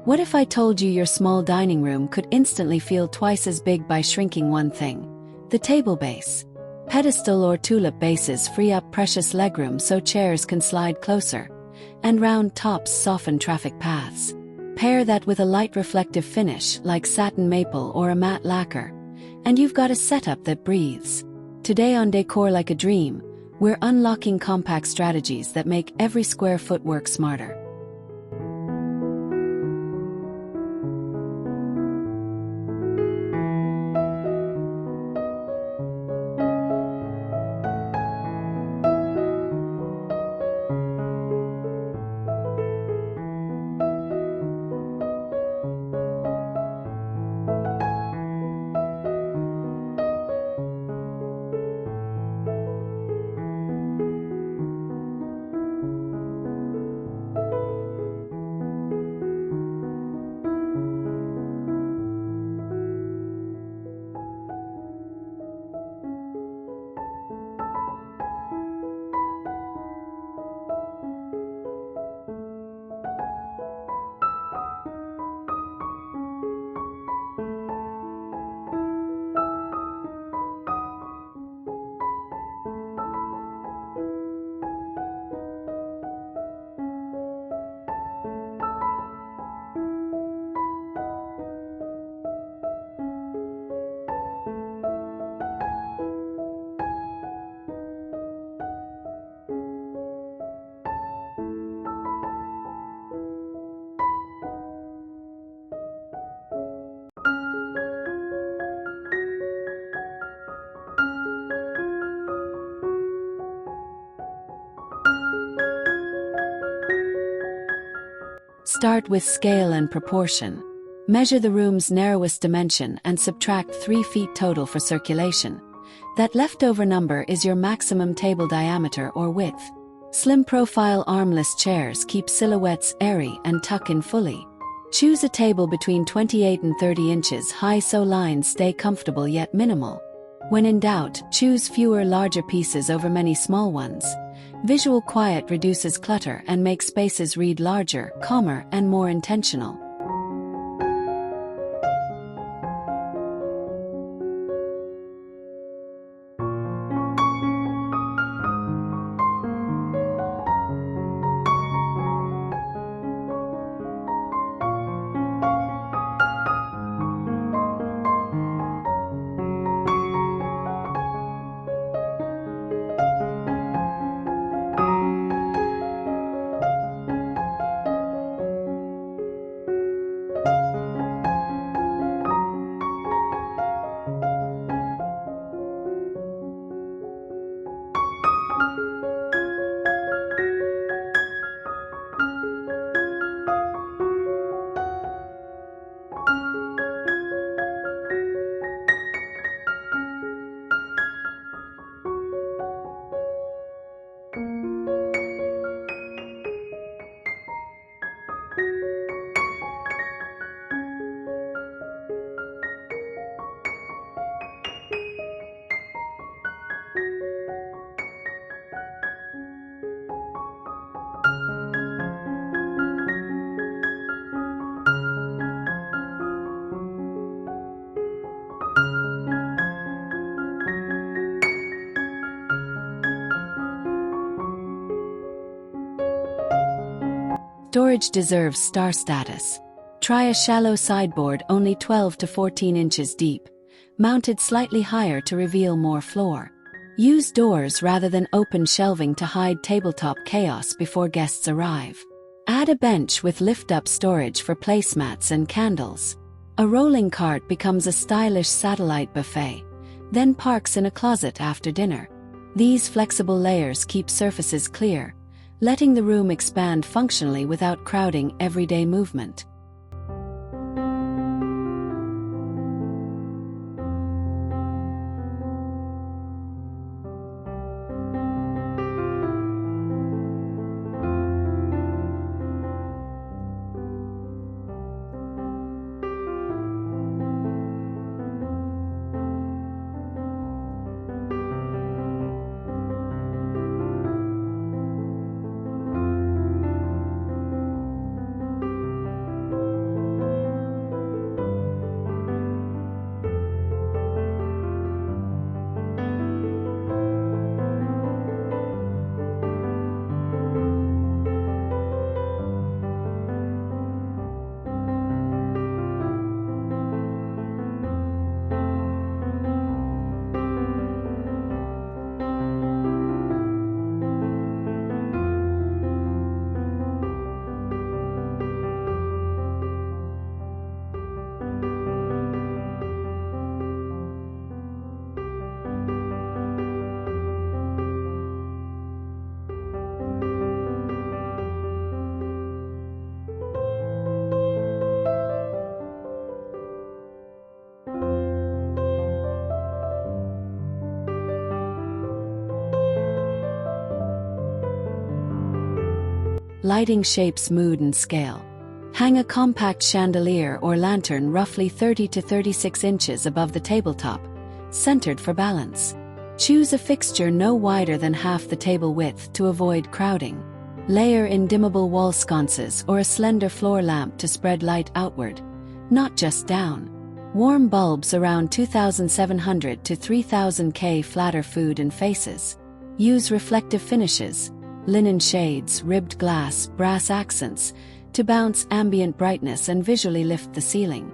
What if I told you your small dining room could instantly feel twice as big by shrinking one thing? The table base. Pedestal or tulip bases free up precious legroom so chairs can slide closer, and round tops soften traffic paths. Pair that with a light reflective finish like satin maple or a matte lacquer, and you've got a setup that breathes. Today on Decor Like a Dream, we're unlocking compact strategies that make every square foot work smarter. Start with scale and proportion. Measure the room's narrowest dimension and subtract 3 feet total for circulation. That leftover number is your maximum table diameter or width. Slim profile armless chairs keep silhouettes airy and tuck in fully. Choose a table between 28 and 30 inches high so lines stay comfortable yet minimal. When in doubt, choose fewer larger pieces over many small ones. Visual quiet reduces clutter and makes spaces read larger, calmer, and more intentional. Storage deserves star status. Try a shallow sideboard only 12 to 14 inches deep, mounted slightly higher to reveal more floor. Use doors rather than open shelving to hide tabletop chaos before guests arrive. Add a bench with lift-up storage for placemats and candles. A rolling cart becomes a stylish satellite buffet, then parks in a closet after dinner. These flexible layers keep surfaces clear, letting the room expand functionally without crowding everyday movement. lighting shapes mood and scale. Hang a compact chandelier or lantern roughly 30 to 36 inches above the tabletop, centered for balance. Choose a fixture no wider than half the table width to avoid crowding. Layer in dimmable wall sconces or a slender floor lamp to spread light outward, not just down. Warm bulbs around 2,700 to 3,000 K flatter food and faces. Use reflective finishes, linen shades, ribbed glass, brass accents, to bounce ambient brightness and visually lift the ceiling.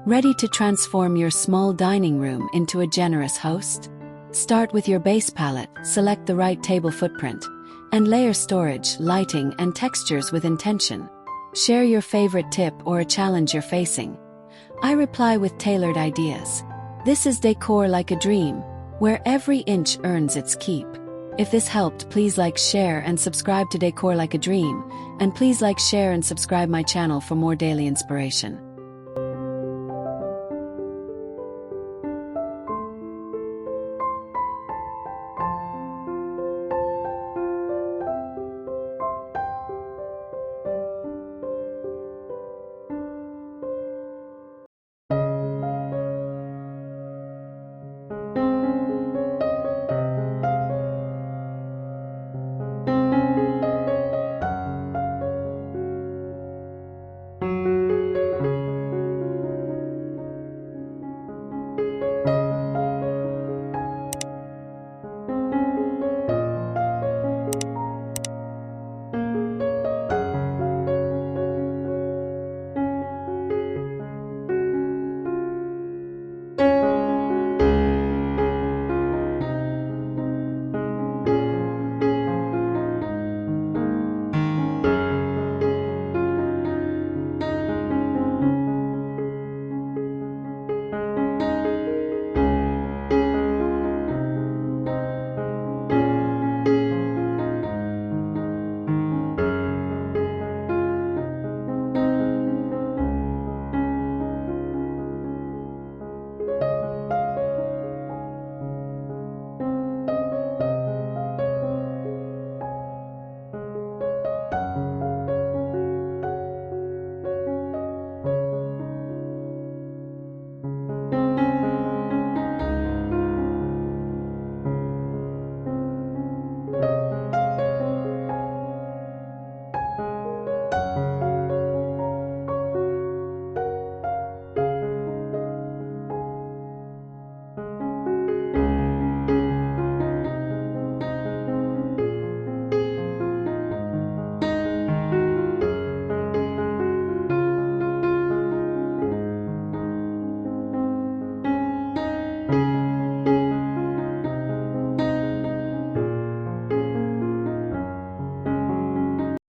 Ready to transform your small dining room into a generous host? Start with your base palette, select the right table footprint, and layer storage, lighting, and textures with intention. Share your favorite tip or a challenge you're facing. I reply with tailored ideas. This is Decor Like a Dream, where every inch earns its keep. If this helped, please like, share, and subscribe to Decor Like a Dream, and please like, share, and subscribe my channel for more daily inspiration.